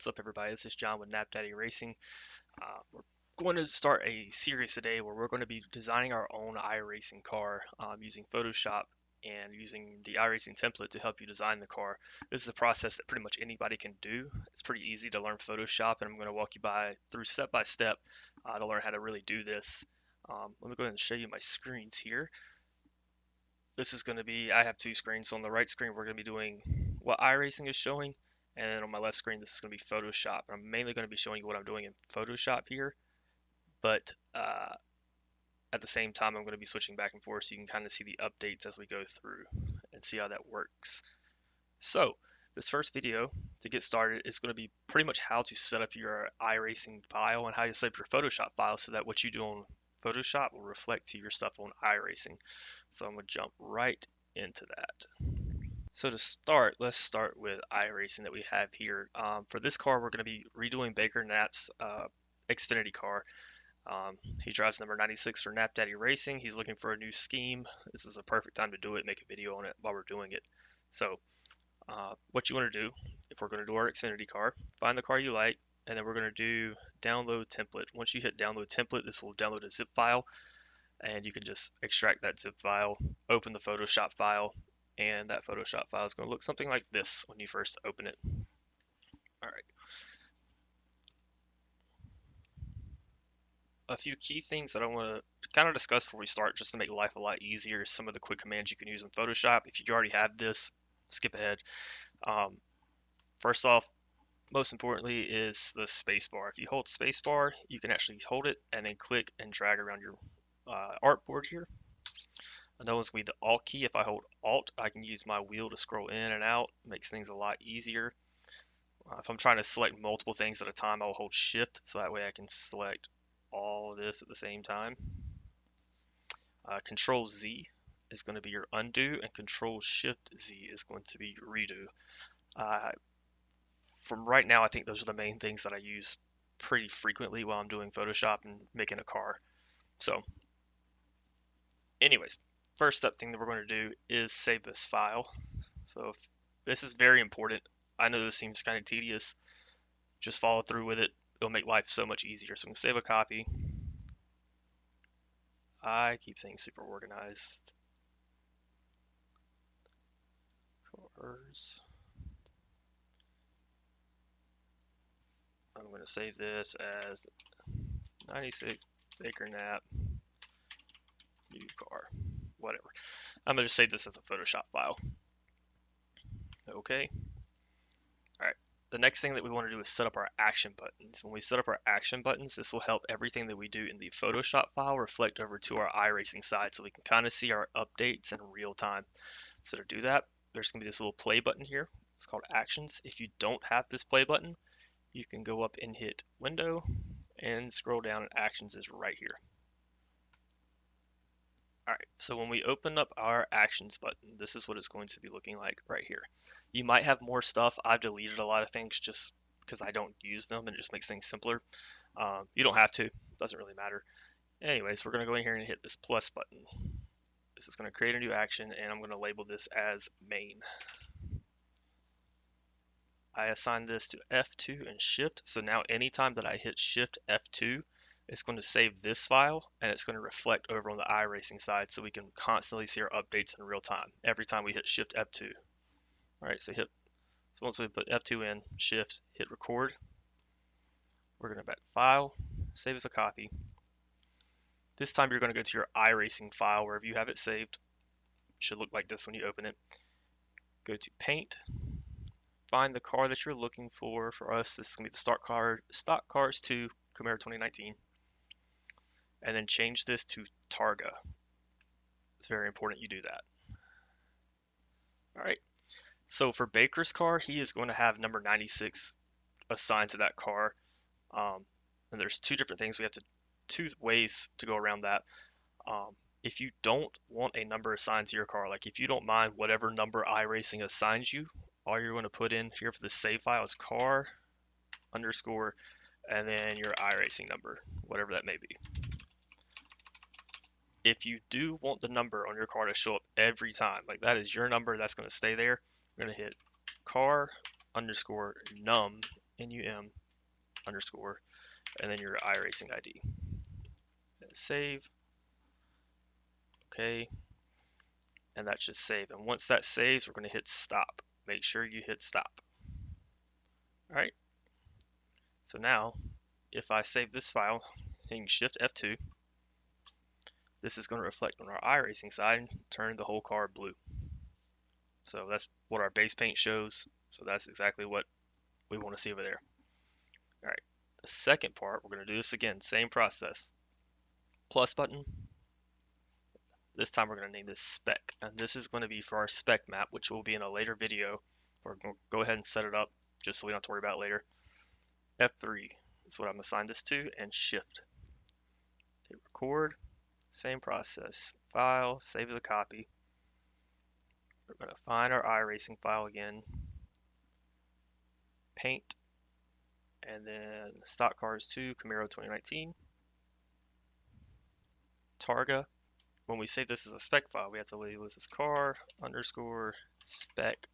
What's up, everybody? This is John with Knapp Racing. We're going to start a series today where we're going to be designing our own iRacing car using Photoshop and using the iRacing template to help you design the car. This is a process that pretty much anybody can do. It's pretty easy to learn Photoshop, and I'm going to walk you through step by step to learn how to really do this. Let me go ahead and show you my screens here. This is going to be, I have two screens. So on the right screen, we're going to be doing what iRacing is showing. And then on my left screen, this is going to be Photoshop. I'm mainly going to be showing you what I'm doing in Photoshop here. But at the same time, I'm going to be switching back and forth so you can kind of see the updates as we go through and see how that works. So this first video to get started is going to be pretty much how to set up your iRacing file and how you set up your Photoshop file so that what you do on Photoshop will reflect to your stuff on iRacing. So I'm going to jump right into that. So to start, let's start with iRacing that we have here. For this car, we're going to be redoing Baker Knapp's Xfinity car. He drives number 96 for Knapp Racing. He's looking for a new scheme. This is a perfect time to do it, make a video on it while we're doing it. So what you want to do, if we're going to do our Xfinity car, find the car you like, and then we're going to do download template. Once you hit download template, this will download a zip file, and you can just extract that zip file, open the Photoshop file, and that Photoshop file is going to look something like this when you first open it. All right. A few key things that I want to kind of discuss before we start, just to make life a lot easier, some of the quick commands you can use in Photoshop. If you already have this, skip ahead. First off, most importantly is the space bar. If you hold space bar, you can actually hold it and then click and drag around your artboard here. Another one's going to be the Alt key. If I hold Alt, I can use my wheel to scroll in and out. It makes things a lot easier. If I'm trying to select multiple things at a time, I'll hold Shift, so that way I can select all of this at the same time. Control Z is going to be your undo, and Control Shift Z is going to be redo. From right now, I think those are the main things that I use pretty frequently while I'm doing Photoshop and making a car. So anyways, first step thing that we're going to do is save this file. So this is very important. I know this seems kind of tedious. Just follow through with it. It'll make life so much easier. So I'm going to save a copy. I keep things super organized. Cars. I'm going to save this as 96 Baker Knapp new car, whatever. I'm going to just save this as a Photoshop file. Okay. All right. The next thing that we want to do is set up our action buttons. When we set up our action buttons, this will help everything that we do in the Photoshop file reflect over to our iRacing side so we can kind of see our updates in real time. So to do that, there's going to be this little play button here. It's called Actions. If you don't have this play button, you can go up and hit Window and scroll down, and Actions is right here. All right, so when we open up our Actions button, this is what it's going to be looking like right here. You might have more stuff. I've deleted a lot of things just because I don't use them, and it just makes things simpler. You don't have to, doesn't really matter. Anyways, we're going to go in here and hit this plus button. This is going to create a new action, and I'm going to label this as main. I assign this to F2 and Shift, so now anytime that I hit Shift F2, it's going to save this file, and it's going to reflect over on the iRacing side so we can constantly see our updates in real time every time we hit Shift F2. All right, so once we put F2 in, Shift, hit record. We're going to back File, save as a copy. This time you're going to go to your iRacing file wherever you have it saved. It should look like this when you open it. Go to Paint, find the car that you're looking for. For us, this is going to be the Stock Cars 2 Camaro 2019. And then change this to Targa. It's very important you do that. All right. So for Baker's car, he is going to have number 96 assigned to that car. And there's two ways to go around that. If you don't want a number assigned to your car, like if you don't mind whatever number iRacing assigns you, all you're going to put in here for the save file is car underscore and then your iRacing number, whatever that may be. If you do want the number on your car to show up every time, like that is your number, that's going to stay there, we're going to hit car underscore num NUM underscore, and then your iRacing ID. Save. Okay. And that should save. And once that saves, we're going to hit stop. Make sure you hit stop. All right. So now, if I save this file, hitting Shift F2, this is going to reflect on our iRacing side and turn the whole car blue. So that's what our base paint shows. So that's exactly what we want to see over there. All right. The second part, we're going to do this again, same process. Plus button. This time we're going to name this spec. And this is going to be for our spec map, which will be in a later video. We're going to go ahead and set it up just so we don't have to worry about it later. F3 is what I'm going to assign this to, and Shift. Hit record. Same process. File, save as a copy. We're going to find our iRacing file again. Paint. And then stock cars 2, Camaro 2019. Targa. When we save this as a spec file, we have to label this as car underscore spec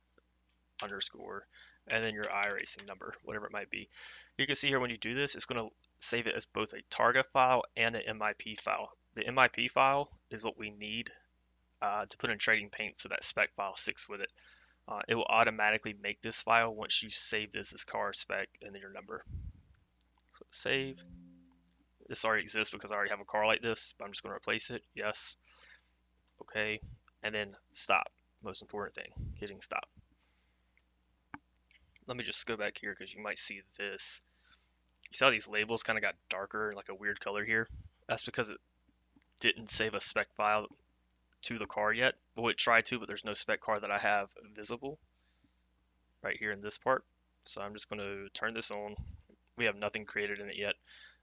underscore, and then your iRacing number, whatever it might be. You can see here when you do this, it's going to save it as both a Targa file and an MIP file. The MIP file is what we need to put in trading paint so that spec file sticks with it. It will automatically make this file once you save this as car spec and then your number. So save. This already exists because I already have a car like this, but I'm just going to replace it. Yes. Okay. And then stop. Most important thing, hitting stop. Let me just go back here because you might see this. You see how these labels kind of got darker, like a weird color here? That's because it didn't save a spec file to the car yet. Well, it tried to, but there's no spec car that I have visible right here in this part. So I'm just going to turn this on. We have nothing created in it yet,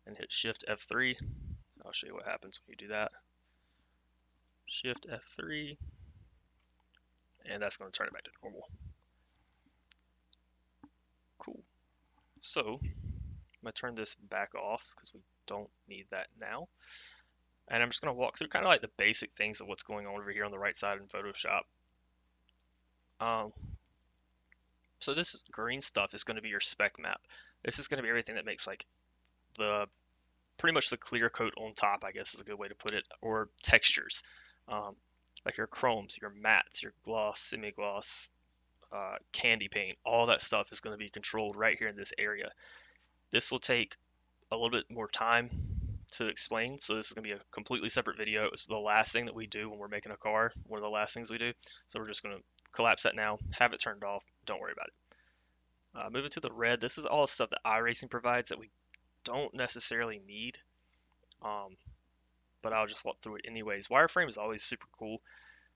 and hit Shift F3. I'll show you what happens when you do that. Shift F3, and that's going to turn it back to normal. Cool. So I'm going to turn this back off because we don't need that now. And I'm just going to walk through kind of like the basic things of what's going on over here on the right side in Photoshop. So this green stuff is going to be your spec map. This is going to be everything that makes like the pretty much the clear coat on top, I guess is a good way to put it, or textures. Like your chromes, your mattes, your gloss, semi-gloss, candy paint, all that stuff is going to be controlled right here in this area. This will take a little bit more time to explain, so this is going to be a completely separate video. It's the last thing that we do when we're making a car, one of the last things we do. So we're just going to collapse that now, have it turned off, don't worry about it. Moving to the red, this is all the stuff that iRacing provides that we don't necessarily need, but I'll just walk through it anyways. Wireframe is always super cool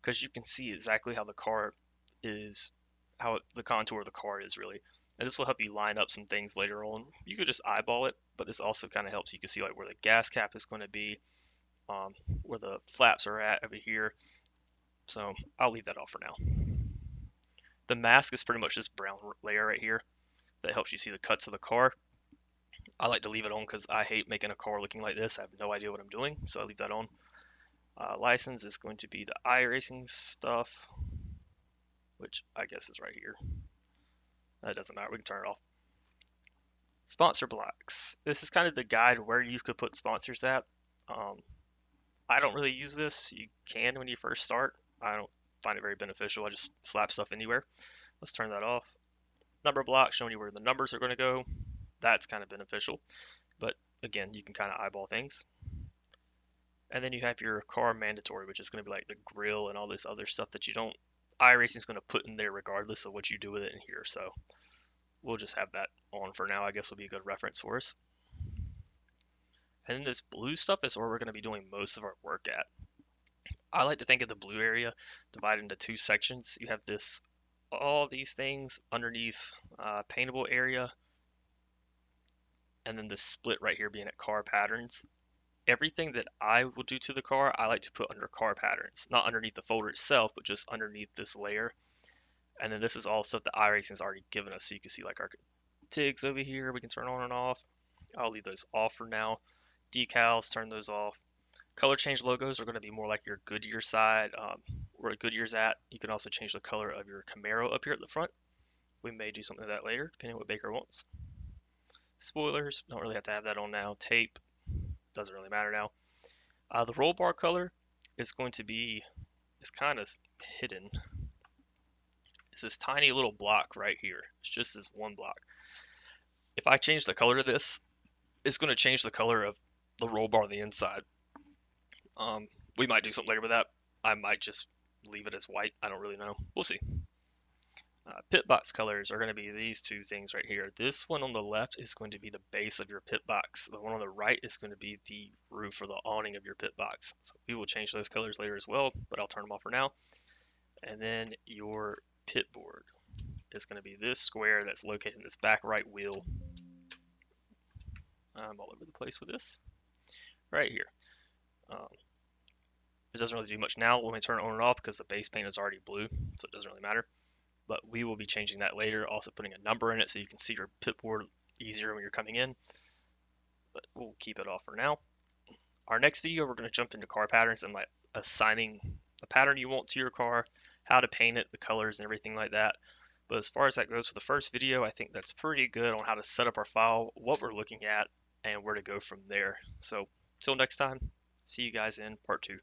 because you can see exactly how the car is, how the contour of the car is really. And this will help you line up some things later on. You could just eyeball it, but this also kind of helps you can see like where the gas cap is going to be, where the flaps are at over here. So I'll leave that off for now. The mask is pretty much this brown layer right here that helps you see the cuts of the car. I like to leave it on because I hate making a car looking like this. I have no idea what I'm doing, so I leave that on. License is going to be the iRacing stuff, which I guess is right here. That doesn't matter, we can turn it off. Sponsor blocks. This is kind of the guide where you could put sponsors at. I don't really use this. You can when you first start. I don't find it very beneficial. I just slap stuff anywhere. Let's turn that off. Number block showing you where the numbers are going to go. That's kind of beneficial. But again, you can kind of eyeball things. And then you have your car mandatory, which is going to be like the grill and all this other stuff that you don't, iRacing is going to put in there regardless of what you do with it in here. So we'll just have that on for now. I guess will be a good reference for us. And then this blue stuff is where we're going to be doing most of our work at. I like to think of the blue area divided into two sections. You have this, all these things underneath paintable area, and then this split right here being at car patterns. Everything that I will do to the car, I like to put under car patterns, not underneath the folder itself, but just underneath this layer. And then this is all stuff that iRacing has already given us. So you can see like our tigs over here, we can turn on and off. I'll leave those off for now. Decals, turn those off. Color change logos are going to be more like your Goodyear side, where Goodyear's at. You can also change the color of your Camaro up here at the front. We may do something like that later, depending on what Baker wants. Spoilers, don't really have to have that on now. Tape, doesn't really matter now. The roll bar color is going to be, it's kind of hidden. It's this tiny little block right here. It's just this one block. If I change the color to this, it's going to change the color of the roll bar on the inside. We might do something later with that. I might just leave it as white. I don't really know. We'll see. Pit box colors are going to be these two things right here. This one on the left is going to be the base of your pit box. The one on the right is going to be the roof or the awning of your pit box. So we will change those colors later as well, but I'll turn them off for now. And then your pit board is going to be this square that's located in this back right wheel. I'm all over the place with this. Right here. It doesn't really do much now when we turn it on and off because the base paint is already blue, so it doesn't really matter. But we will be changing that later, also putting a number in it so you can see your pit board easier when you're coming in. But we'll keep it off for now. Our next video, we're going to jump into car patterns and like assigning the pattern you want to your car, how to paint it, the colors and everything like that. But as far as that goes for the first video, I think that's pretty good on how to set up our file, what we're looking at, and where to go from there. So till next time, see you guys in part 2.